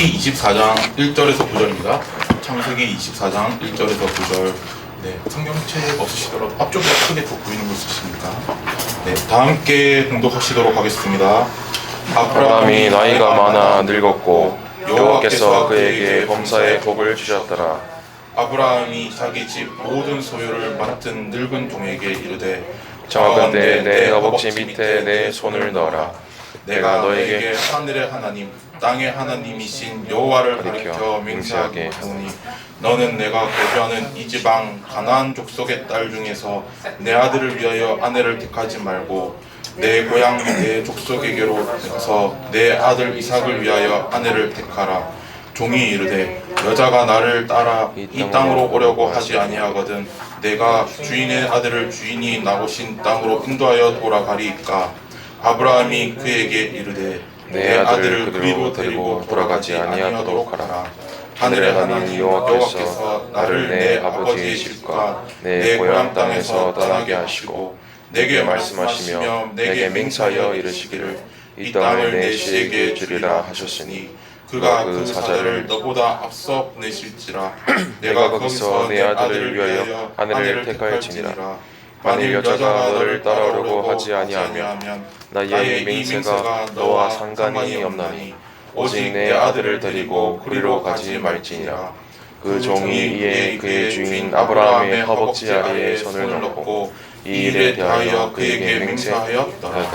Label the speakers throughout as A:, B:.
A: 창세기 24장 1절에서 9절입니다. 창세기 24장 1절에서 9절. 네, 성경책 없으시더라도 앞쪽보다 크게 더 보이는 거 있으십니까? 네, 다 함께 공독하시도록 하겠습니다.
B: 아브라함이 나이가 많아 늙었고 여호와께서 그에게 범사의 복을 주셨더라.
A: 아브라함이 자기 집 모든 소유를 맡은 늙은 종에게 이르되
B: 정하건대 내 허벅지 밑에 내 손을 넣어라.
A: 내가 너에게 하늘의 하나님 땅의 하나님이신 여호와를 가리켜 맹세하게 하노니 너는 내가 거주하는 이 지방 가나안 족속의 딸 중에서 내 아들을 위하여 아내를 택하지 말고 내 고향 내 족속에게로 가서 내 아들 이삭을 위하여 아내를 택하라. 종이 이르되 여자가 나를 따라 이 땅으로 오려고 하지 아니하거든 내가 주인의 아들을 주인이 나오신 땅으로 인도하여 돌아가리이까. 아브라함이 그에게 이르되 내 아들을 그리로 데리고 돌아가지 아니하도록 하라. 하늘의 하나님 여호와께서 나를 내 아버지의 집과 내 고향 땅에서 떠나게 하시고 내게 말씀하시며 내게 맹세하여 이르시기를 이 땅을 내 씨에게 주리라 하셨으니 그가 그 사자를 너보다 앞서 보내실지라. 내가 거기서 내 아들을 위하여 아내를 택하였지니라. 만일 여자가 너를 따라오려고 하지 아니하면 나의 맹세가 너와 상관이 없나니 오직 내 아들을 데리고 그리로 가지 말지니라. 그 종이 이에 그의 주인 아브라함의 허벅지 아래에 손을 넣고 이 일에 대하여 그에게 맹세하였더라.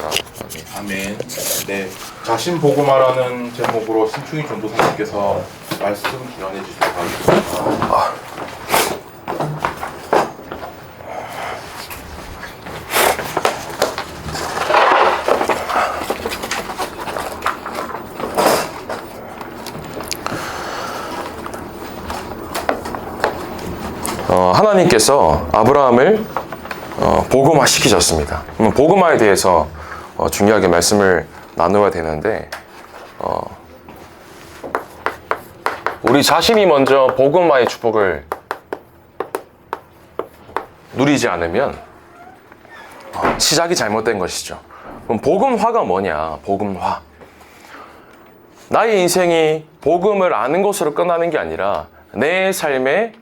A: 아멘. 네, 자신 복음화라는 제목으로 신충희 전도사님께서 말씀 기원해 주시도록 하겠습니다.
B: 하나님께서 아브라함을 복음화 시키셨습니다. 복음화에 대해서 중요하게 말씀을 나누어야 되는데 우리 자신이 먼저 복음화의 축복을 누리지 않으면 시작이 잘못된 것이죠. 그럼 복음화가 뭐냐? 복음화. 나의 인생이 복음을 아는 것으로 끝나는 게 아니라 내 삶에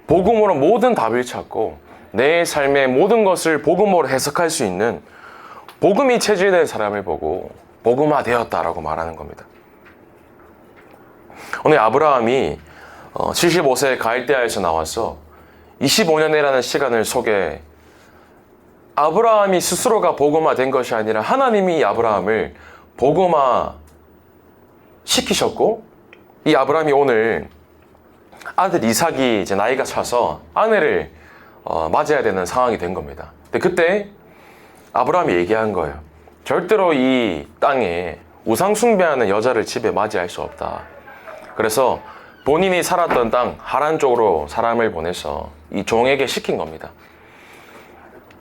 B: 복음으로 모든 답을 찾고 내 삶의 모든 것을 복음으로 해석할 수 있는 복음이 체질된 사람을 보고 복음화 되었다라고 말하는 겁니다. 오늘 아브라함이 75세 갈대아에서 나와서 25년이라는 시간을 속에 아브라함이 스스로가 복음화 된 것이 아니라 하나님이 아브라함을 복음화 시키셨고 이 아브라함이 오늘 아들 이삭이 이제 나이가 차서 아내를 맞아야 되는 상황이 된 겁니다. 근데 그때 아브라함이 얘기한 거예요. 절대로 이 땅에 우상 숭배하는 여자를 집에 맞이할 수 없다. 그래서 본인이 살았던 땅 하란 쪽으로 사람을 보내서 이 종에게 시킨 겁니다.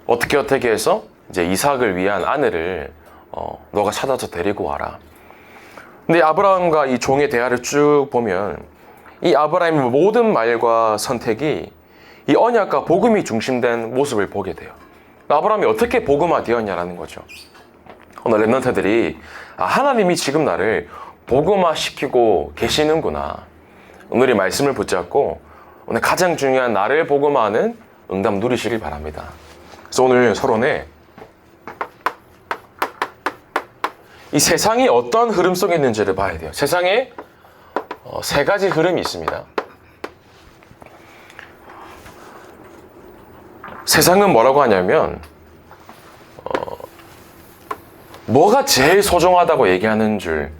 B: 어떻게 해서 이제 이삭을 위한 아내를 너가 찾아서 데리고 와라. 근데 아브라함과 이 종의 대화를 쭉 보면 이 아브라함의 모든 말과 선택이 이 언약과 복음이 중심된 모습을 보게 돼요. 아브라함이 어떻게 복음화 되었냐라는 거죠. 오늘 랩런트들이 하나님이 지금 나를 복음화 시키고 계시는구나. 오늘 이 말씀을 붙잡고 오늘 가장 중요한 나를 복음화하는 응답 누리시길 바랍니다. 그래서 오늘 서론에 이 세상이 어떤 흐름 속에 있는지를 봐야 돼요. 세상에 세 가지 흐름이 있습니다. 세상은 뭐라고 하냐면 뭐가 제일 소중하다고 얘기하는 줄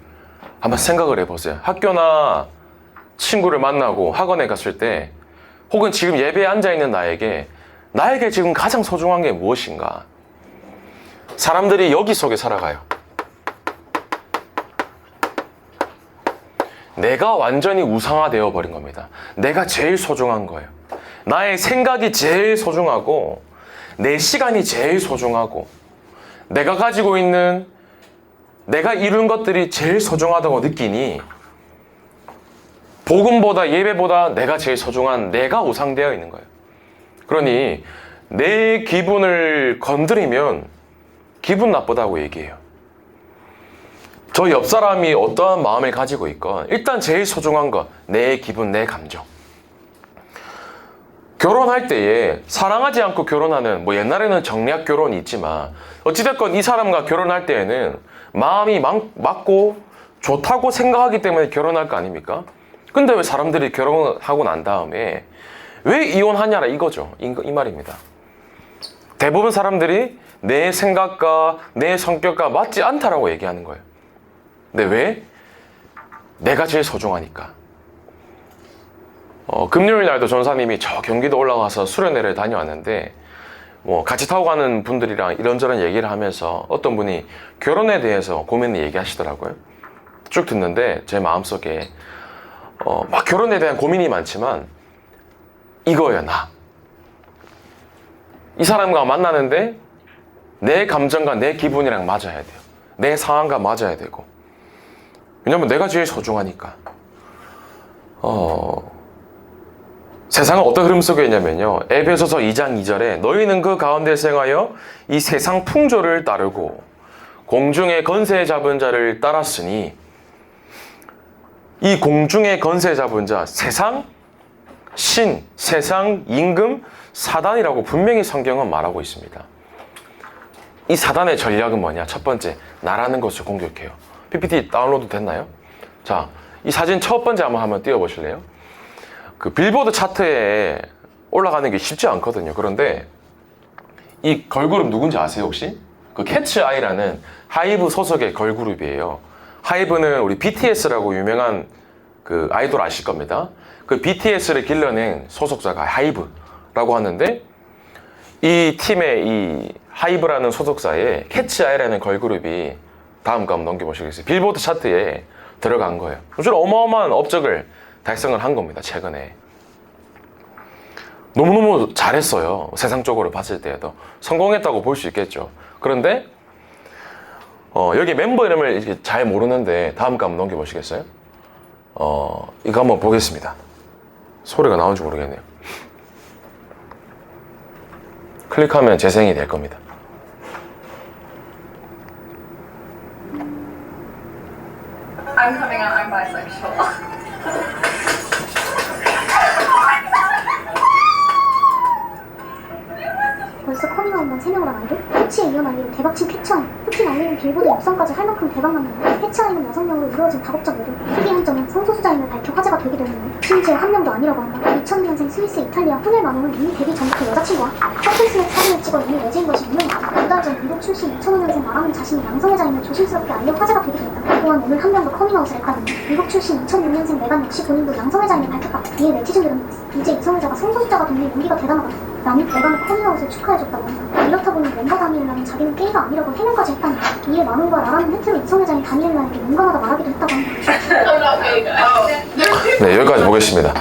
B: 한번 생각을 해보세요. 학교나 친구를 만나고 학원에 갔을 때 혹은 지금 예배에 앉아있는 나에게 지금 가장 소중한 게 무엇인가? 사람들이 여기 속에 살아가요. 내가 완전히 우상화되어 버린 겁니다. 내가 제일 소중한 거예요. 나의 생각이 제일 소중하고 내 시간이 제일 소중하고 내가 가지고 있는 내가 이룬 것들이 제일 소중하다고 느끼니 복음보다 예배보다 내가 제일 소중한 내가 우상되어 있는 거예요. 그러니 내 기분을 건드리면 기분 나쁘다고 얘기해요. 저 옆 사람이 어떠한 마음을 가지고 있건 일단 제일 소중한 거 내 기분, 내 감정. 결혼할 때에 사랑하지 않고 결혼하는 뭐 옛날에는 정략 결혼이 있지만 어찌됐건 이 사람과 결혼할 때에는 마음이 맞고 좋다고 생각하기 때문에 결혼할 거 아닙니까? 근데 왜 사람들이 결혼하고 난 다음에 왜 이혼하냐라 이거죠. 이 말입니다. 대부분 사람들이 내 생각과 내 성격과 맞지 않다라고 얘기하는 거예요. 근데 왜? 내가 제일 소중하니까. 금요일 날도 전사님이 저 경기도 올라가서 수련회를 다녀왔는데 뭐 같이 타고 가는 분들이랑 이런저런 얘기를 하면서 어떤 분이 결혼에 대해서 고민을 얘기하시더라고요. 쭉 듣는데 제 마음속에 막 결혼에 대한 고민이 많지만 이거예요. 이 사람과 만나는데 내 감정과 내 기분이랑 맞아야 돼요. 내 상황과 맞아야 되고. 왜냐면 내가 제일 소중하니까. 세상은 어떤 흐름 속에 있냐면요. 에베소서 2장 2절에 너희는 그 가운데 생하여 이 세상 풍조를 따르고 공중의 권세 잡은 자를 따랐으니 이 공중의 권세 잡은 자, 세상, 신, 세상, 임금, 사단이라고 분명히 성경은 말하고 있습니다. 이 사단의 전략은 뭐냐? 첫 번째, 나라는 것을 공격해요. PPT 다운로드 됐나요? 자, 이 사진 첫 번째 한번 띄워보실래요? 그 빌보드 차트에 올라가는 게 쉽지 않거든요. 그런데 이 걸그룹 누군지 아세요 혹시? 그 캐츠 아이라는 하이브 소속의 걸그룹이에요. 하이브는 우리 BTS라고 유명한 그 아이돌 아실 겁니다. 그 BTS를 길러낸 소속사가 하이브라고 하는데 이 팀의 이 하이브라는 소속사에 캐츠 아이라는 걸그룹이 다음 거 한번 넘겨보시겠어요? 빌보드 차트에 들어간 거예요. 아주 어마어마한 업적을 달성을 한 겁니다. 최근에. 너무너무 잘했어요. 세상적으로 봤을 때에도. 성공했다고 볼 수 있겠죠. 그런데 여기 멤버 이름을 이렇게 잘 모르는데 다음 거 한번 넘겨보시겠어요? 이거 한번 보겠습니다. 소리가 나온지 모르겠네요. 클릭하면 재생이 될 겁니다.
C: I'm coming out, I'm bisexual.
D: 벌써 커밍아웃만 3명으로 알고? 푸치의 이혼 알리로 대박친 캐치아이 푸치 날리는 빌보드 엽성까지 할 만큼 대박났는데 캐치아이는 6명으로 이루어진 다국적 모드 특이 한점은 성소수자임을 밝혀 화제가 되기도 했는데 심지어 한 명도 아니라고 한다. 2000년생 스위스 이탈리아 호넬 마농은 이미 데뷔 전부터 여자친구와 커플스냅 사진을 찍어 이미 외제인 것이 유명하다. 2달 전 미국 출신 2005년생 마람은 자신이 양성애자임을 조심스럽게 알려 화제가 되기도 했다. 또한 오늘 한 명 더 커밍아웃을 했다는 미국 출신 2006년생 메간 역시 본인도 양성애자임을 밝혔다. 이에 네티즌들은 이제 이성애자가 성소수자가 되는 용기가 대단하다. 남이 메간의 커밍아웃을 축하해줬다고 한다. 이렇다 보니 멤버 다니엘라는 자기는 게이가 아니라고 해명까지 했다는 거야. 이에 마농과 라라는 헤테로 이성애자인 다니엘라에게 용감하다 말하기도 했다고 한다.
B: 네, 여기까지 보겠습니다.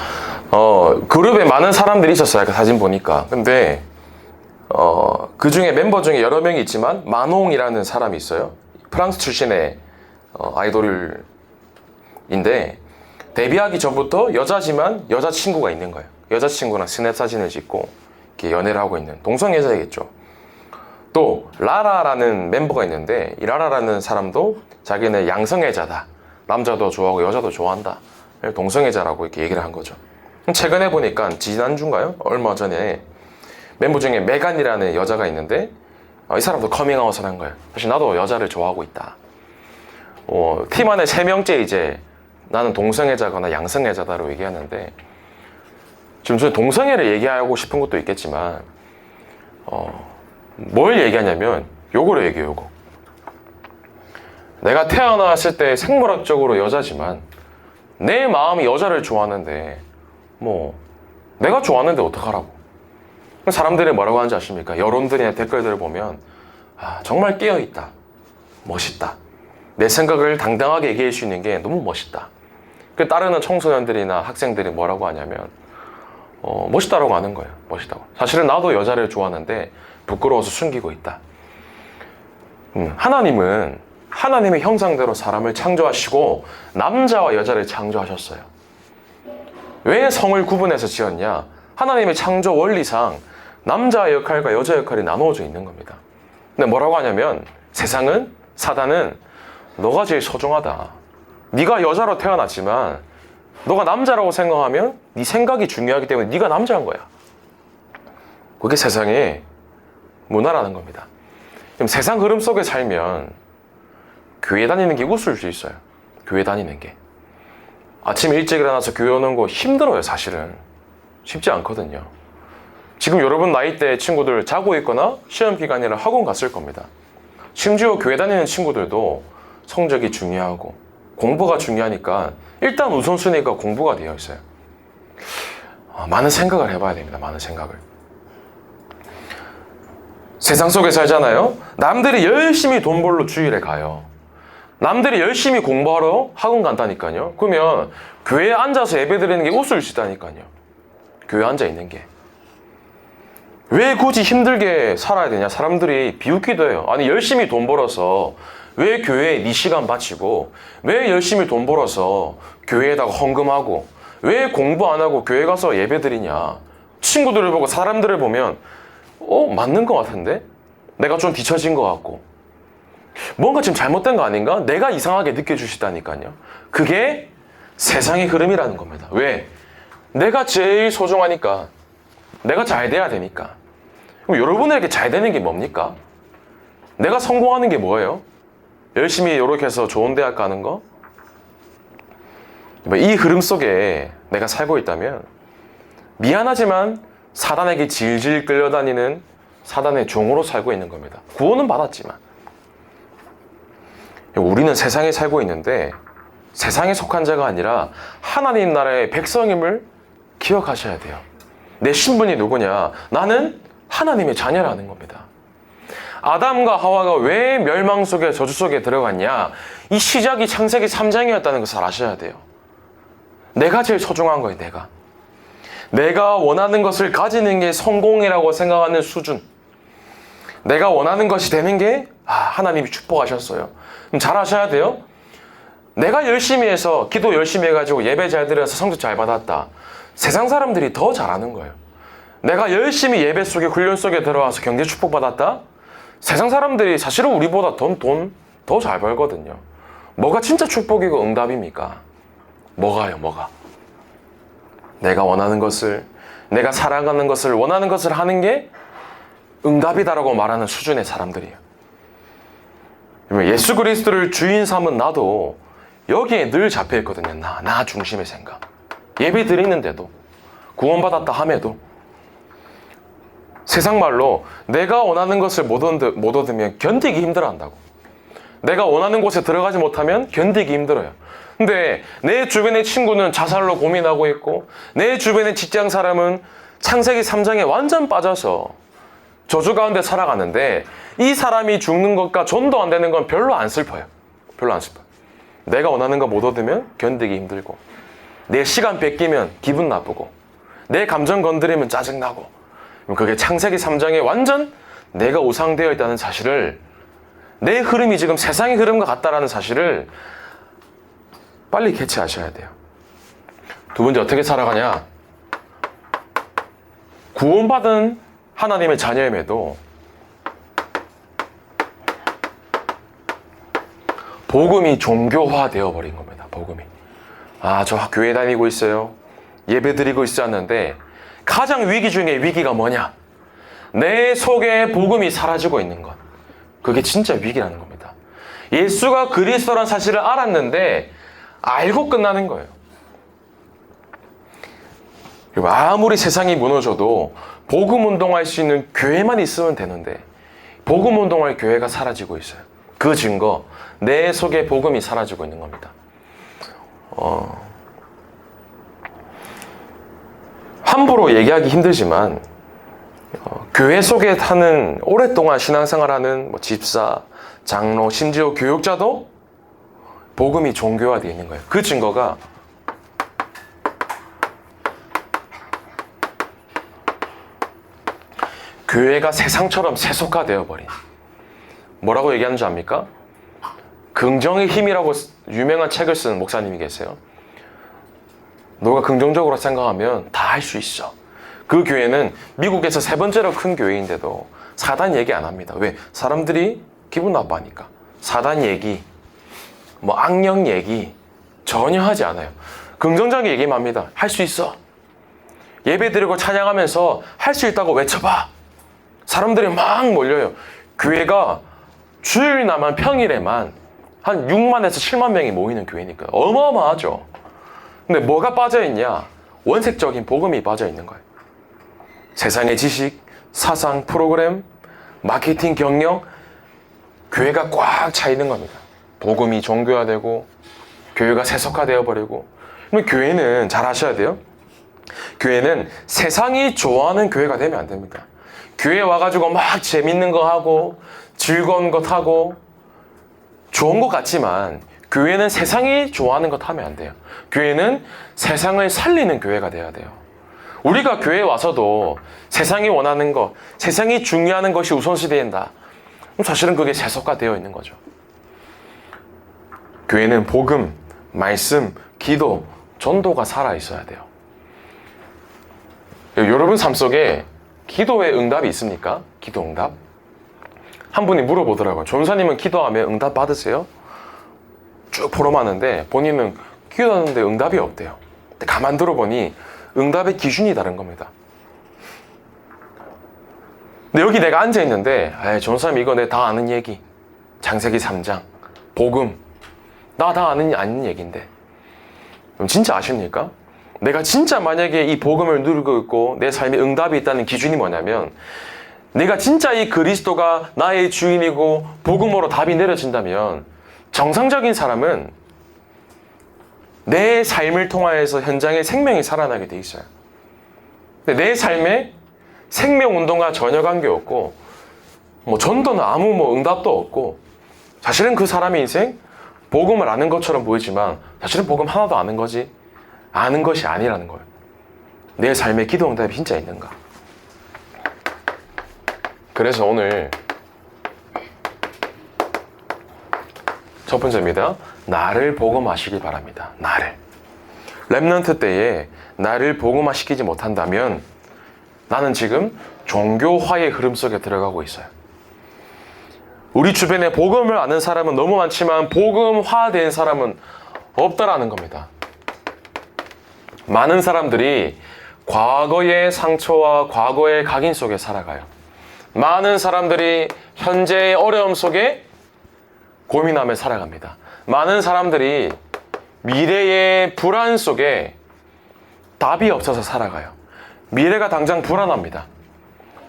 B: 그룹에 많은 사람들이 있었어요. 그 사진 보니까. 근데 그 중에 멤버 중에 여러 명이 있지만 마농이라는 사람이 있어요. 프랑스 출신의 아이돌인데 데뷔하기 전부터 여자지만 여자친구가 있는 거예요. 여자친구랑 스냅 사진을 찍고 이렇게 연애를 하고 있는 동성애자이겠죠. 또 라라라는 멤버가 있는데 이 라라라는 사람도 자기는 양성애자다. 남자도 좋아하고 여자도 좋아한다. 동성애자라고 이렇게 얘기를 한 거죠. 최근에 보니까 지난주인가요? 얼마 전에 멤버 중에 메간이라는 여자가 있는데 이 사람도 커밍아웃을 한 거예요. 사실 나도 여자를 좋아하고 있다. 팀 안에 3명째 이제 나는 동성애자거나 양성애자다라고 얘기하는데 지금 저는 동성애를 얘기하고 싶은 것도 있겠지만 뭘 얘기하냐면 요거를 얘기해요. 요거. 내가 태어났을 때 생물학적으로 여자지만 내 마음이 여자를 좋아하는데 뭐 내가 좋아하는데 어떡하라고. 사람들이 뭐라고 하는지 아십니까? 여론들이나 댓글들을 보면 정말 깨어있다. 멋있다. 내 생각을 당당하게 얘기할 수 있는 게 너무 멋있다. 그 따르는 청소년들이나 학생들이 뭐라고 하냐면 멋있다라고 하는 거예요. 멋있다고. 사실은 나도 여자를 좋아하는데 부끄러워서 숨기고 있다. 하나님은 하나님의 형상대로 사람을 창조하시고 남자와 여자를 창조하셨어요. 왜 성을 구분해서 지었냐? 하나님의 창조 원리상 남자의 역할과 여자 역할이 나누어져 있는 겁니다. 근데 뭐라고 하냐면 세상은, 사단은 너가 제일 소중하다. 네가 여자로 태어났지만 너가 남자라고 생각하면 네 생각이 중요하기 때문에 네가 남자인 거야. 그게 세상의 문화라는 겁니다. 그럼 세상 흐름 속에 살면 교회 다니는 게 우스울 수 있어요. 교회 다니는 게. 아침 일찍 일어나서 교회 오는 거 힘들어요, 사실은. 쉽지 않거든요. 지금 여러분 나이대 친구들 자고 있거나 시험 기간이라 학원 갔을 겁니다. 심지어 교회 다니는 친구들도 성적이 중요하고 공부가 중요하니까 일단 우선순위가 공부가 되어 있어요. 많은 생각을 해봐야 됩니다. 많은 생각을. 세상 속에 살잖아요. 남들이 열심히 돈 벌러 주일에 가요. 남들이 열심히 공부하러 학원 간다니까요. 그러면 교회에 앉아서 예배 드리는 게 우스울 수 있다니까요. 교회에 앉아 있는 게. 왜 굳이 힘들게 살아야 되냐? 사람들이 비웃기도 해요. 아니 열심히 돈 벌어서 왜 교회에 네 시간 바치고, 왜 열심히 돈 벌어서 교회에다가 헌금하고, 왜 공부 안 하고 교회 가서 예배 드리냐? 친구들을 보고 사람들을 보면 맞는 것 같은데? 내가 좀 뒤처진 것 같고 뭔가 지금 잘못된 거 아닌가? 내가 이상하게 느껴주시다니까요. 그게 세상의 흐름이라는 겁니다. 왜? 내가 제일 소중하니까. 내가 잘 돼야 되니까. 그럼 여러분에게 잘 되는 게 뭡니까? 내가 성공하는 게 뭐예요? 열심히 이렇게 해서 좋은 대학 가는 거? 이 흐름 속에 내가 살고 있다면 미안하지만 사단에게 질질 끌려다니는 사단의 종으로 살고 있는 겁니다. 구원은 받았지만 우리는 세상에 살고 있는데 세상에 속한 자가 아니라 하나님 나라의 백성임을 기억하셔야 돼요. 내 신분이 누구냐? 나는 하나님의 자녀라는 겁니다. 아담과 하와가 왜 멸망 속에 저주 속에 들어갔냐? 이 시작이 창세기 3장이었다는 것을 아셔야 돼요. 내가 제일 소중한 거예요. 내가 원하는 것을 가지는 게 성공이라고 생각하는 수준. 내가 원하는 것이 되는 게 하나님이 축복하셨어요. 그럼 잘 아셔야 돼요. 내가 열심히 해서 기도 열심히 해가지고 예배 잘 드려서 성적 잘 받았다. 세상 사람들이 더 잘하는 거예요. 내가 열심히 예배 속에 훈련 속에 들어와서 경제 축복 받았다. 세상 사람들이 사실은 우리보다 돈 더 잘 벌거든요. 뭐가 진짜 축복이고 응답입니까? 뭐가? 내가 원하는 것을, 내가 살아가는 것을, 원하는 것을 하는 게 응답이다라고 말하는 수준의 사람들이에요. 예수 그리스도를 주인 삼은 나도 여기에 늘 잡혀있거든요. 나 중심의 생각. 예배 드리는데도, 구원받았다 함에도 세상 말로 내가 원하는 것을 못 얻으면 견디기 힘들어한다고. 내가 원하는 곳에 들어가지 못하면 견디기 힘들어요. 근데 내 주변의 친구는 자살로 고민하고 있고, 내 주변의 직장 사람은 창세기 3장에 완전 빠져서 저주 가운데 살아가는데, 이 사람이 죽는 것과 전도 안 되는 건 별로 안 슬퍼요. 내가 원하는 거 못 얻으면 견디기 힘들고, 내 시간 뺏기면 기분 나쁘고, 내 감정 건드리면 짜증나고, 그게 창세기 3장에 완전 내가 우상되어 있다는 사실을, 내 흐름이 지금 세상의 흐름과 같다라는 사실을 빨리 캐치하셔야 돼요. 두 번째, 어떻게 살아가냐? 구원받은 하나님의 자녀임에도 복음이 종교화되어 버린 겁니다. 복음이. 저 교회 다니고 있어요. 예배 드리고 있지 않는데 가장 위기 중에 위기가 뭐냐? 내 속에 복음이 사라지고 있는 것. 그게 진짜 위기라는 겁니다. 예수가 그리스도라는 사실을 알았는데 알고 끝나는 거예요. 그리고 아무리 세상이 무너져도 복음 운동할 수 있는 교회만 있으면 되는데 복음 운동할 교회가 사라지고 있어요. 그 증거, 내 속에 복음이 사라지고 있는 겁니다. 함부로 얘기하기 힘들지만 교회 속에 사는 오랫동안 신앙생활하는 집사, 장로, 심지어 교육자도 복음이 종교화되어 있는 거예요. 그 증거가 교회가 세상처럼 세속화되어 버린, 뭐라고 얘기하는 줄 압니까? 긍정의 힘이라고 유명한 책을 쓴 목사님이 계세요. 너가 긍정적으로 생각하면 다 할 수 있어. 그 교회는 미국에서 3번째로 큰 교회인데도 사단 얘기 안 합니다. 왜? 사람들이 기분 나빠하니까. 사단 얘기, 뭐 악령 얘기 전혀 하지 않아요. 긍정적인 얘기만 합니다. 할 수 있어. 예배 드리고 찬양하면서 할 수 있다고 외쳐봐. 사람들이 막 몰려요. 교회가 주일날만 평일에만 한 6만에서 7만 명이 모이는 교회니까 어마어마하죠. 근데 뭐가 빠져있냐? 원색적인 복음이 빠져있는 거예요. 세상의 지식, 사상, 프로그램, 마케팅, 경영, 교회가 꽉 차 있는 겁니다. 복음이 종교화되고 교회가 세속화되어 버리고. 그럼 교회는 잘 아셔야 돼요. 교회는 세상이 좋아하는 교회가 되면 안 됩니다. 교회 와가지고 막 재밌는 거 하고 즐거운 것 하고 좋은 것 같지만 교회는 세상이 좋아하는 것 하면 안 돼요. 교회는 세상을 살리는 교회가 돼야 돼요. 우리가 교회에 와서도 세상이 원하는 것, 세상이 중요한 것이 우선시 된다. 그럼 사실은 그게 세속화되어 있는 거죠. 교회는 복음, 말씀, 기도, 전도가 살아있어야 돼요. 여러분 삶 속에 기도의 응답이 있습니까? 기도 응답? 한 분이 물어보더라고요. 전사님은 기도하면 응답 받으세요? 쭉 포럼하는데 본인은 기도하는데 응답이 없대요. 근데 가만 들어보니 응답의 기준이 다른 겁니다. 근데 여기 내가 앉아있는데 전사님 이거 내가 다 아는 얘기. 창세기 3장, 복음. 나 다 아는 얘기인데 그럼 진짜 아십니까? 내가 진짜 만약에 이 복음을 누리고 있고 내 삶에 응답이 있다는 기준이 뭐냐면 내가 진짜 이 그리스도가 나의 주인이고 복음으로 답이 내려진다면 정상적인 사람은 내 삶을 통하여서 현장에 생명이 살아나게 돼 있어요. 근데 내 삶에 생명운동과 전혀 관계없고 뭐 전도는 아무 뭐 응답도 없고 사실은 그 사람의 인생 복음을 아는 것처럼 보이지만 사실은 복음 하나도 아는 거지 아는 것이 아니라는 거예요. 내 삶에 기도 응답이 진짜 있는가? 그래서 오늘 첫 번째입니다. 나를 복음화시키기 바랍니다. 나를. 렘넌트 때에 나를 복음화시키지 못한다면 나는 지금 종교화의 흐름 속에 들어가고 있어요. 우리 주변에 복음을 아는 사람은 너무 많지만 복음화된 사람은 없다라는 겁니다. 많은 사람들이 과거의 상처와 과거의 각인 속에 살아가요. 많은 사람들이 현재의 어려움 속에 고민하며 살아갑니다. 많은 사람들이 미래의 불안 속에 답이 없어서 살아가요. 미래가 당장 불안합니다.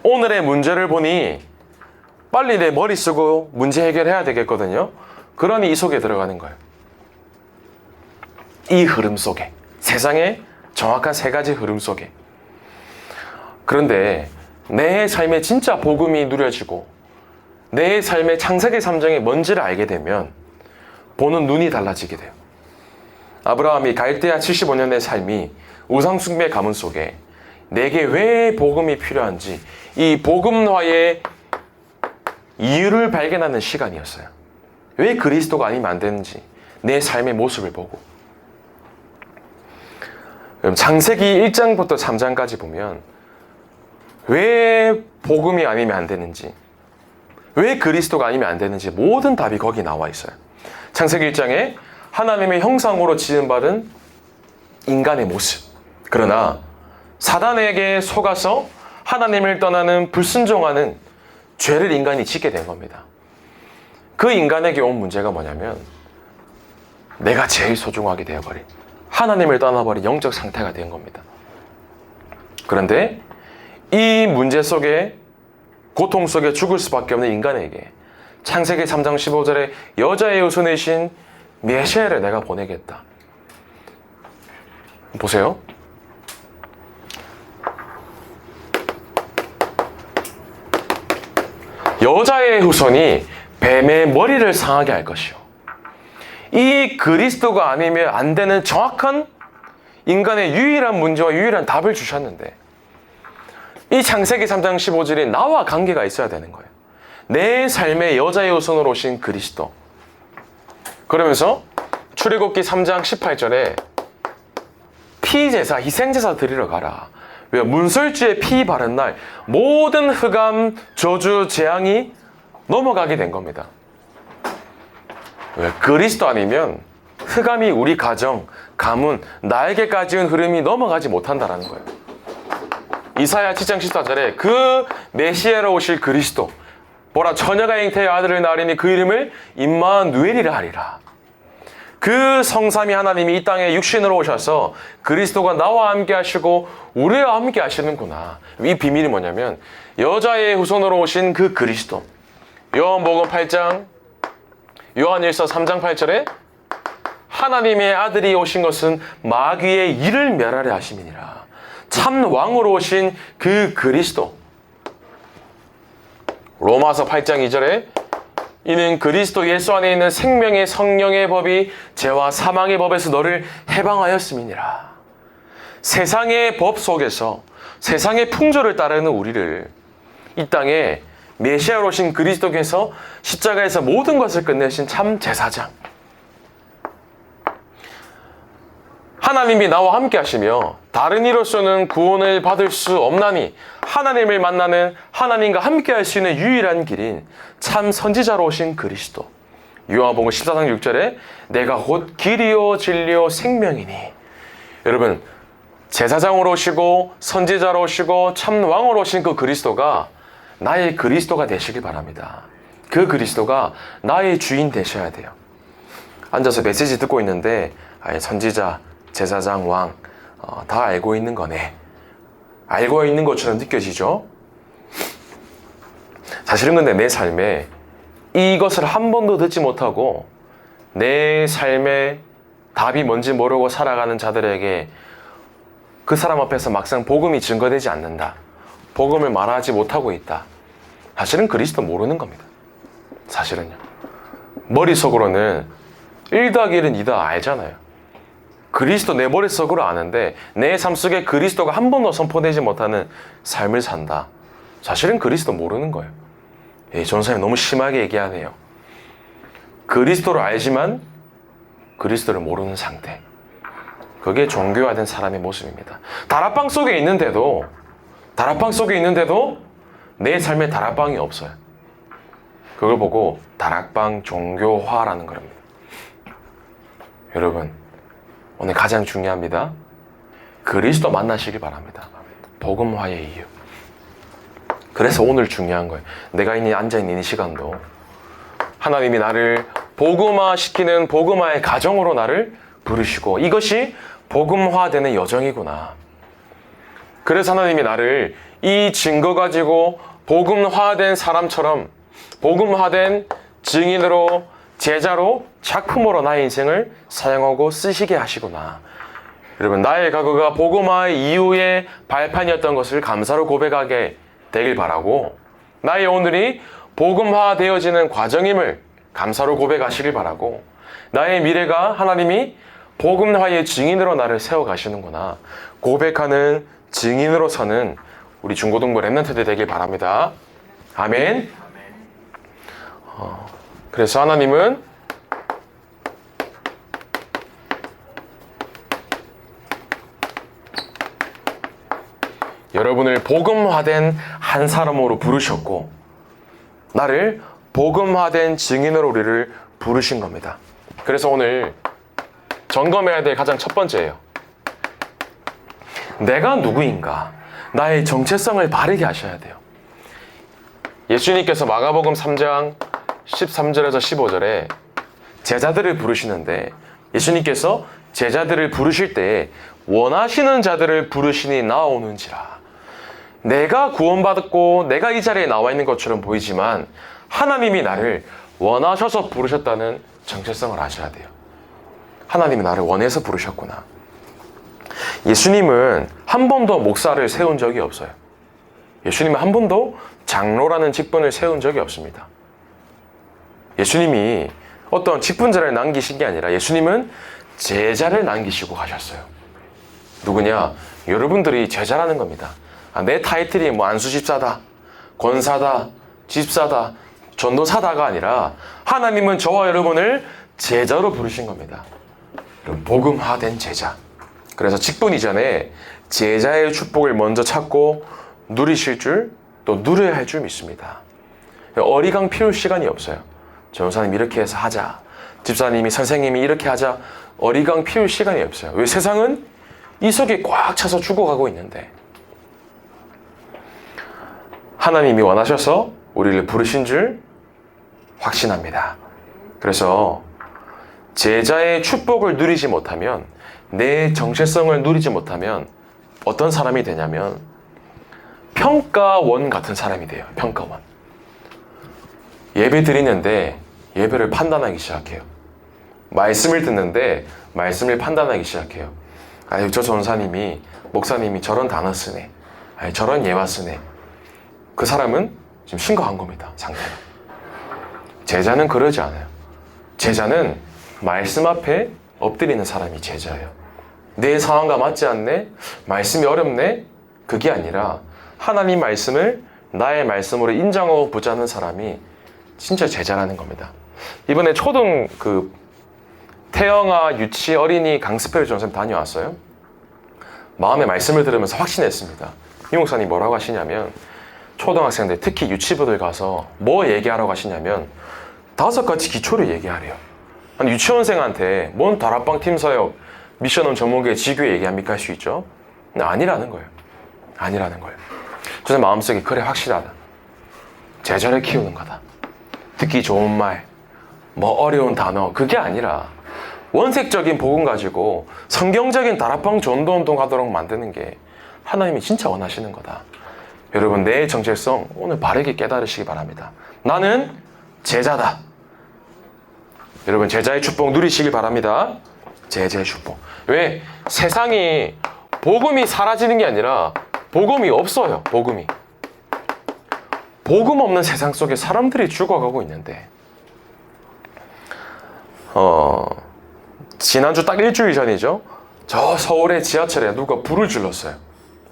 B: 오늘의 문제를 보니 빨리 내 머리 쓰고 문제 해결해야 되겠거든요. 그러니 이 속에 들어가는 거예요. 이 흐름 속에, 세상의 정확한 세 가지 흐름 속에. 그런데 내 삶에 진짜 복음이 누려지고 내 삶의 창세기 3장이 뭔지를 알게 되면 보는 눈이 달라지게 돼요. 아브라함이 갈대아 75년의 삶이 우상숭배 가문 속에 내게 왜 복음이 필요한지 이 복음화의 이유를 발견하는 시간이었어요. 왜 그리스도가 아니면 안 되는지 내 삶의 모습을 보고. 창세기 1장부터 3장까지 보면 왜 복음이 아니면 안 되는지 왜 그리스도가 아니면 안 되는지 모든 답이 거기 나와 있어요. 창세기 1장에 하나님의 형상으로 지음받은 인간의 모습. 그러나 사단에게 속아서 하나님을 떠나는 불순종하는 죄를 인간이 짓게 된 겁니다. 그 인간에게 온 문제가 뭐냐면 내가 제일 소중하게 되어버린 하나님을 떠나버린 영적 상태가 된 겁니다. 그런데 이 문제 속에 고통 속에 죽을 수밖에 없는 인간에게 창세기 3장 15절에 여자의 후손이신 메시아를 내가 보내겠다. 보세요. 여자의 후손이 뱀의 머리를 상하게 할 것이요. 이 그리스도가 아니면 안 되는 정확한 인간의 유일한 문제와 유일한 답을 주셨는데 이 창세기 3장 15절이 나와 관계가 있어야 되는 거예요. 내 삶의 여자의 후손으로 오신 그리스도. 그러면서 출애굽기 3장 18절에 피제사, 희생제사 드리러 가라. 왜? 문설주에 피 바른 날 모든 흑암, 저주, 재앙이 넘어가게 된 겁니다. 왜? 그리스도 아니면 흑암이 우리 가정, 가문, 나에게까지는 흐름이 넘어가지 못한다라는 거예요. 이사야 7장 14절에 그 메시아로 오실 그리스도 보라 처녀가 잉태의 아들을 낳으리니 그 이름을 임마누엘이라 하리라. 그 성삼위 하나님이 이 땅에 육신으로 오셔서 그리스도가 나와 함께 하시고 우리와 함께 하시는구나. 이 비밀이 뭐냐면 여자의 후손으로 오신 그 그리스도. 요한복음 8장 요한일서 3장 8절에 하나님의 아들이 오신 것은 마귀의 일을 멸하려 하심이니라. 참 왕으로 오신 그 그리스도. 로마서 8장 2절에 이는 그리스도 예수 안에 있는 생명의 성령의 법이 죄와 사망의 법에서 너를 해방하였음이니라. 세상의 법 속에서 세상의 풍조를 따르는 우리를 이 땅에 메시아로 오신 그리스도께서 십자가에서 모든 것을 끝내신 참 제사장, 하나님이 나와 함께 하시며 다른 이로서는 구원을 받을 수 없나니 하나님을 만나는 하나님과 함께 할 수 있는 유일한 길인 참 선지자로 오신 그리스도. 요한복음 14장 6절에 내가 곧 길이요 진리요 생명이니. 여러분, 제사장으로 오시고 선지자로 오시고 참 왕으로 오신 그 그리스도가 나의 그리스도가 되시길 바랍니다. 그 그리스도가 나의 주인 되셔야 돼요. 앉아서 메시지 듣고 있는데 선지자, 제사장, 왕 다 알고 있는 거네. 알고 있는 것처럼 느껴지죠? 사실은 근데 내 삶에 이것을 한 번도 듣지 못하고 내 삶에 답이 뭔지 모르고 살아가는 자들에게 그 사람 앞에서 막상 복음이 증거되지 않는다. 복음을 말하지 못하고 있다. 사실은 그리스도 모르는 겁니다. 사실은요. 머릿속으로는 1 더하기 1은 2다 알잖아요. 그리스도 내 머릿속으로 아는데 내 삶 속에 그리스도가 한 번도 선포되지 못하는 삶을 산다. 사실은 그리스도 모르는 거예요. 전사님 너무 심하게 얘기하네요. 그리스도를 알지만 그리스도를 모르는 상태. 그게 종교화된 사람의 모습입니다. 다락방 속에 있는데도 내 삶에 다락방이 없어요. 그걸 보고 다락방 종교화라는 겁니다. 여러분, 오늘 가장 중요합니다. 그리스도 만나시길 바랍니다. 복음화의 이유. 그래서 오늘 중요한 거예요. 내가 앉아있는 이 시간도 하나님이 나를 복음화시키는 복음화의 가정으로 나를 부르시고 이것이 복음화되는 여정이구나. 그래서 하나님이 나를 이 증거 가지고 복음화된 사람처럼 복음화된 증인으로 제자로 작품으로 나의 인생을 사용하고 쓰시게 하시구나. 여러분, 나의 과거가 복음화의 이후의 발판이었던 것을 감사로 고백하게 되길 바라고 나의 오늘이 복음화되어지는 과정임을 감사로 고백하시길 바라고 나의 미래가 하나님이 복음화의 증인으로 나를 세워가시는구나 고백하는 증인으로 서는 우리 중고등부 랩런트들 되길 바랍니다. 아멘. 그래서 하나님은 여러분을 복음화된 한 사람으로 부르셨고 나를 복음화된 증인으로 우리를 부르신 겁니다. 그래서 오늘 점검해야 될 가장 첫 번째예요. 내가 누구인가? 나의 정체성을 바르게 하셔야 돼요. 예수님께서 마가복음 3장 13절에서 15절에 제자들을 부르시는데 예수님께서 제자들을 부르실 때 원하시는 자들을 부르시니 나오는지라. 내가 구원받았고 내가 이 자리에 나와 있는 것처럼 보이지만 하나님이 나를 원하셔서 부르셨다는 정체성을 아셔야 돼요. 하나님이 나를 원해서 부르셨구나. 예수님은 한 번도 목사를 세운 적이 없어요. 예수님은 한 번도 장로라는 직분을 세운 적이 없습니다. 예수님이 어떤 직분자를 남기신 게 아니라 예수님은 제자를 남기시고 가셨어요. 누구냐? 여러분들이 제자라는 겁니다. 내 타이틀이 뭐 안수집사다, 권사다, 집사다, 전도사다가 아니라 하나님은 저와 여러분을 제자로 부르신 겁니다. 복음화된 제자. 그래서 직분 이전에 제자의 축복을 먼저 찾고 누리실 줄, 또 누려야 할 줄 믿습니다. 어리광 피울 시간이 없어요. 전도사님 이렇게 해서 하자, 집사님이 선생님이 이렇게 하자 어리광 피울 시간이 없어요. 왜? 세상은 이 속에 꽉 차서 죽어가고 있는데 하나님이 원하셔서 우리를 부르신 줄 확신합니다. 그래서 제자의 축복을 누리지 못하면, 내 정체성을 누리지 못하면 어떤 사람이 되냐면 평가원 같은 사람이 돼요. 평가원. 예배 드리는데 예배를 판단하기 시작해요. 말씀을 듣는데 말씀을 판단하기 시작해요. 아유, 저 전사님이, 목사님이 저런 단어 쓰네. 아유, 저런 예화 쓰네. 그 사람은 지금 심각한 겁니다. 상태가. 제자는 그러지 않아요. 제자는 말씀 앞에 엎드리는 사람이 제자예요. 내 상황과 맞지 않네? 말씀이 어렵네? 그게 아니라 하나님 말씀을 나의 말씀으로 인정하고 보자는 사람이 진짜 제자라는 겁니다. 이번에 초등 태영아 유치 어린이 강습회를 전선 다녀왔어요. 마음의 말씀을 들으면서 확신했습니다. 이 목사님 뭐라고 하시냐면, 초등학생들 특히 유치부들 가서 뭐 얘기하라고 하시냐면 5가지 기초를 얘기하래요. 아니, 유치원생한테 뭔 다락방 팀 사역 미션홈 전문교회 지교회 얘기합니까? 할 수 있죠. 근데 아니라는 거예요. 아니라는 거예요. 저는 마음속에 그래, 확실하다. 제자를 키우는 거다. 듣기 좋은 말, 뭐 어려운 단어, 그게 아니라 원색적인 복음 가지고 성경적인 다락방 전도운동 하도록 만드는 게 하나님이 진짜 원하시는 거다. 여러분, 내 정체성 오늘 바르게 깨달으시기 바랍니다. 나는 제자다. 여러분, 제자의 축복 누리시길 바랍니다. 제자의 축복. 왜? 세상이 복음이 사라지는 게 아니라 복음이 없어요. 복음 없는 세상 속에 사람들이 죽어가고 있는데, 지난주 딱 일주일 전이죠. 저 서울의 지하철에 누가 불을 질렀어요.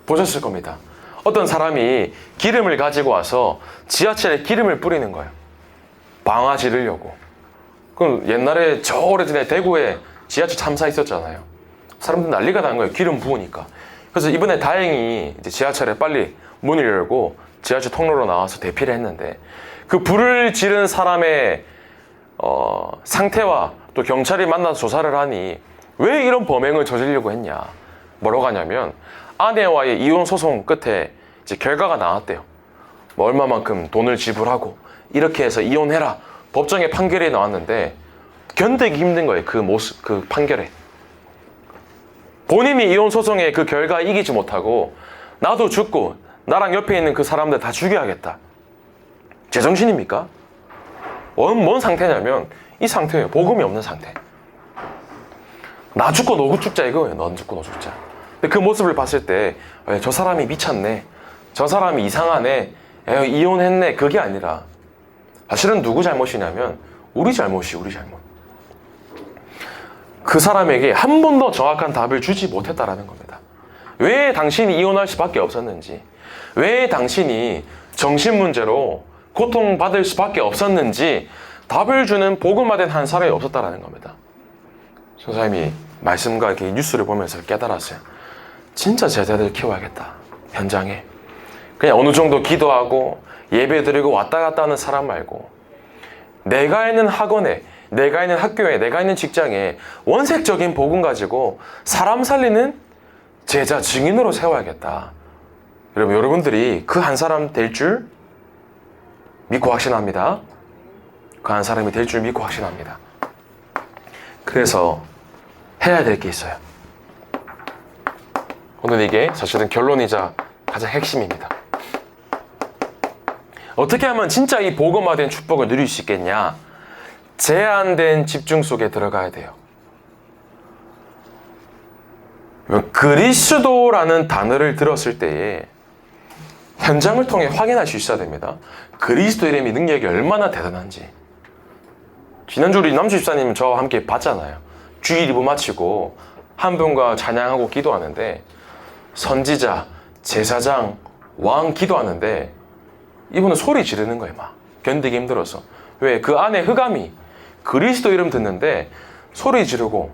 B: 보셨을 겁니다. 어떤 사람이 기름을 가지고 와서 지하철에 기름을 뿌리는 거예요. 방아 지르려고. 그럼 옛날에 저 오래전에 대구에 지하철 참사 있었잖아요. 사람들 난리가 난 거예요. 기름 부으니까. 그래서 이번에 다행히 이제 지하철에 빨리 문을 열고 지하철 통로로 나와서 대피를 했는데, 그 불을 지른 사람의 상태와 또 경찰이 만나서 조사를 하니 왜 이런 범행을 저지르려고 했냐, 뭐라고 하냐면 아내와의 이혼 소송 끝에 이제 결과가 나왔대요. 뭐 얼마만큼 돈을 지불하고 이렇게 해서 이혼해라, 법정에 판결이 나왔는데 견디기 힘든 거예요. 그 판결에. 본인이 이혼 소송의 그 결과에 이기지 못하고 나도 죽고 나랑 옆에 있는 그 사람들 다 죽여야겠다. 제정신입니까? 뭔 상태냐면 이 상태예요. 복음이 없는 상태. 나 죽고 너 죽자 이거예요. 넌 죽고 너 죽자. 근데 그 모습을 봤을 때 저 사람이 미쳤네, 저 사람이 이상하네, 이혼했네, 그게 아니라 사실은 누구 잘못이냐면 우리 잘못이 우리 잘못. 그 사람에게 한 번도 정확한 답을 주지 못했다라는 겁니다. 왜 당신이 이혼할 수밖에 없었는지, 왜 당신이 정신문제로 고통받을 수밖에 없었는지 답을 주는 복음화된 한 사람이 없었다라는 겁니다. 선생님이 말씀과 이렇게 뉴스를 보면서 깨달았어요. 진짜 제자들 키워야겠다. 현장에 그냥 어느 정도 기도하고 예배 드리고 왔다 갔다 하는 사람 말고, 내가 있는 학원에, 내가 있는 학교에, 내가 있는 직장에 원색적인 복음 가지고 사람 살리는 제자 증인으로 세워야겠다. 여러분들이 그 한 사람 될 줄 믿고 확신합니다. 그 한 사람이 될 줄 믿고 확신합니다. 그래서 해야 될 게 있어요. 오늘 이게 사실은 결론이자 가장 핵심입니다. 어떻게 하면 진짜 이 복음화된 축복을 누릴 수 있겠냐? 제한된 집중 속에 들어가야 돼요. 그리스도라는 단어를 들었을 때에 현장을 통해 확인할 수 있어야 됩니다. 그리스도 이름의 능력이 얼마나 대단한지. 지난주 우리 남주 집사님 저와 함께 봤잖아요. 주일 2부 마치고 한 분과 찬양하고 기도하는데, 선지자, 제사장, 왕 기도하는데 이분은 소리 지르는 거예요. 막 견디기 힘들어서. 왜? 그 안에 흑암이 그리스도 이름 듣는데 소리 지르고,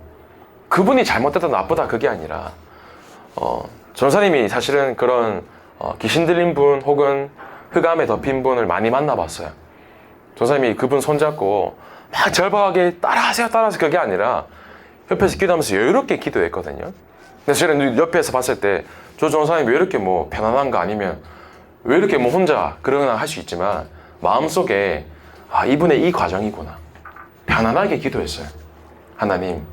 B: 그분이 잘못됐다 나쁘다 그게 아니라 전사님이 사실은 그런 귀신 들린 분 혹은 흑암에 덮인 분을 많이 만나봤어요. 전사님이 그분 손잡고 막 절박하게 따라하세요 그게 아니라 옆에서 기도하면서 여유롭게 기도했거든요. 근데 저는 옆에서 봤을 때 저 전사님 왜 이렇게 뭐 편안한가, 아니면 왜 이렇게 뭐 혼자 그러나 할 수 있지만 마음속에 이분의 이 과정이구나, 편안하게 기도했어요. 하나님,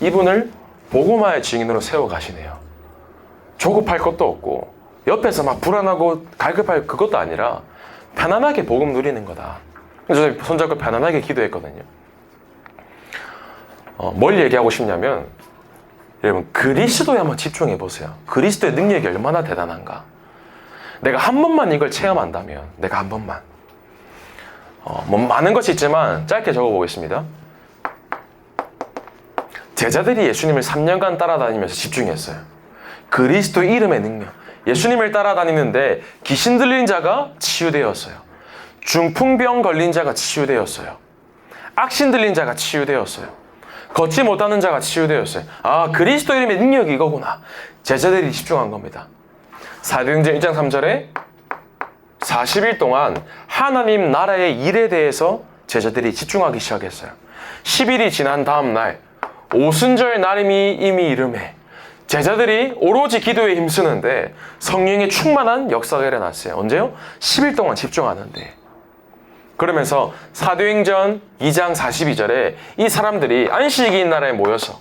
B: 이분을 복음화의 증인으로 세워가시네요. 조급할 것도 없고 옆에서 막 불안하고 갈급할 그것도 아니라 편안하게 복음 누리는 거다. 그래서 저는 손잡고 편안하게 기도했거든요. 뭘 얘기하고 싶냐면, 여러분 그리스도에 한번 집중해 보세요. 그리스도의 능력이 얼마나 대단한가. 내가 한 번만 이걸 체험한다면, 내가 한 번만, 뭐 많은 것이 있지만 짧게 적어보겠습니다. 제자들이 예수님을 3년간 따라다니면서 집중했어요. 그리스도 이름의 능력. 예수님을 따라다니는데 귀신 들린 자가 치유되었어요. 중풍병 걸린 자가 치유되었어요. 악신 들린 자가 치유되었어요. 걷지 못하는 자가 치유되었어요. 그리스도 이름의 능력이 이거구나. 제자들이 집중한 겁니다. 사도행전 1장 3절에 40일 동안 하나님 나라의 일에 대해서 제자들이 집중하기 시작했어요. 10일이 지난 다음 날 오순절 날임이 이미 이름에 제자들이 오로지 기도에 힘쓰는데 성령의 충만한 역사가 일어났어요. 언제요? 10일 동안 집중하는데. 그러면서 사도행전 2장 42절에 이 사람들이 안식일인 날에 모여서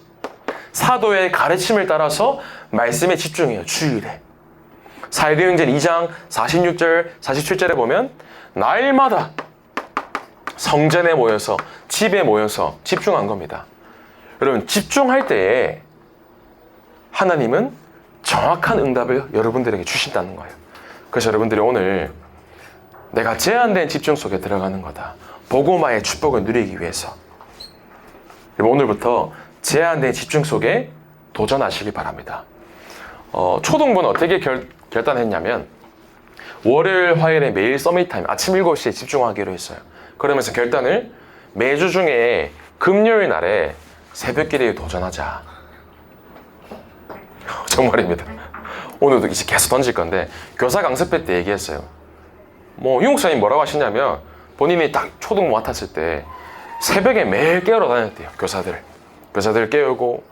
B: 사도의 가르침을 따라서 말씀에 집중해요. 주일에. 사도행전 2장 46절 47절에 보면 날마다 성전에 모여서, 집에 모여서 집중한 겁니다. 여러분, 집중할 때에 하나님은 정확한 응답을 여러분들에게 주신다는 거예요. 그래서 여러분들이 오늘 내가 제한된 집중 속에 들어가는 거다. 복음화의 축복을 누리기 위해서. 오늘부터 제한된 집중 속에 도전하시기 바랍니다. 초등부는 어떻게 결단했냐면 월요일, 화요일에 매일 서밋타임 아침 7시에 집중하기로 했어요. 그러면서 결단을 매주 중에 금요일 날에 새벽기도에 도전하자. 정말입니다. 오늘도 이제 계속 던질 건데, 교사 강습회 때 얘기했어요. 유목사님 뭐라고 하시냐면, 본인이 딱 초등부 맡았을 때 새벽에 매일 깨우러 다녔대요. 교사들 깨우고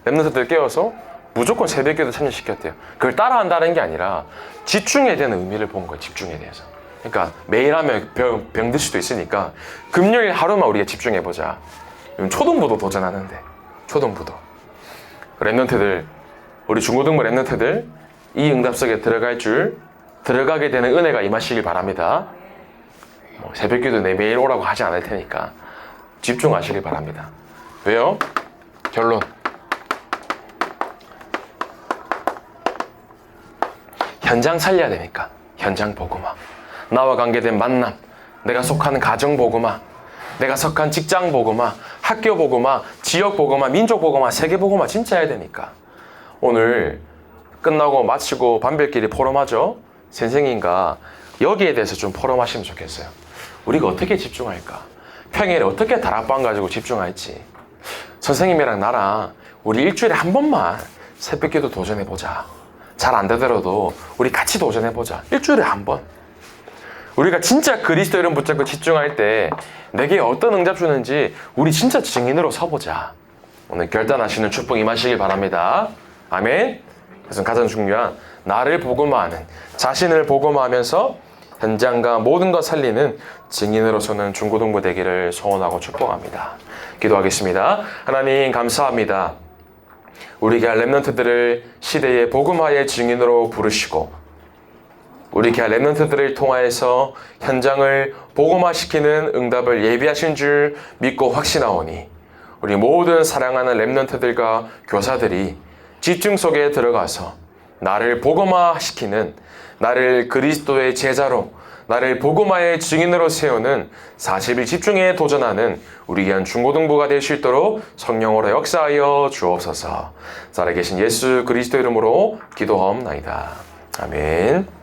B: 랩런트들 깨워서 무조건 새벽기도 참여시켰대요. 그걸 따라한다는 게 아니라 집중에 대한 의미를 본 거예요. 집중에 대해서. 그러니까 매일 하면 병들 수도 있으니까 금요일 하루만 우리가 집중해보자. 초등부도 도전하는데, 초등부도 랩런트들, 우리 중고등부 랩런트들 이 응답 속에 들어가게 되는 은혜가 임하시길 바랍니다. 새벽기도 매일 오라고 하지 않을 테니까 집중하시길 바랍니다. 왜요? 결론. 현장 살려야 되니까. 현장 복음화. 나와 관계된 만남, 내가 속하는 가정 복음화, 내가 속한 직장 복음화, 학교 복음화, 지역 복음화, 민족 복음화, 세계 복음화 진짜 해야 되니까. 오늘 끝나고 마치고 밤별끼리 포럼하죠. 선생님과 여기에 대해서 좀 포럼하시면 좋겠어요. 우리가 어떻게 집중할까? 평일에 어떻게 다락방 가지고 집중할지. 선생님이랑 나랑 우리 일주일에 한 번만 새벽기도 도전해보자. 잘 안 되더라도 우리 같이 도전해보자. 일주일에 한 번. 우리가 진짜 그리스도 이름 붙잡고 집중할 때 내게 어떤 응답 주는지 우리 진짜 증인으로 서보자. 오늘 결단하시는 축복 임하시길 바랍니다. 아멘. 그래서 가장 중요한 나를 복음화하는, 자신을 복음화하면서 현장과 모든 것 살리는 증인으로서는 중고등부 되기를 소원하고 축복합니다. 기도하겠습니다. 하나님 감사합니다. 우리 교회 랩런트들을 시대의 복음화의 증인으로 부르시고 우리 교회 랩런트들을 통하여서 현장을 복음화시키는 응답을 예비하신 줄 믿고 확신하오니 우리 모든 사랑하는 랩런트들과 교사들이 집중 속에 들어가서 나를 복음화시키는, 나를 그리스도의 제자로, 나를 복음화의 증인으로 세우는 40일 집중에 도전하는 우리 귀한 중고등부가 될 수 있도록 성령으로 역사하여 주옵소서. 살아계신 예수 그리스도 이름으로 기도하옵나이다. 아멘.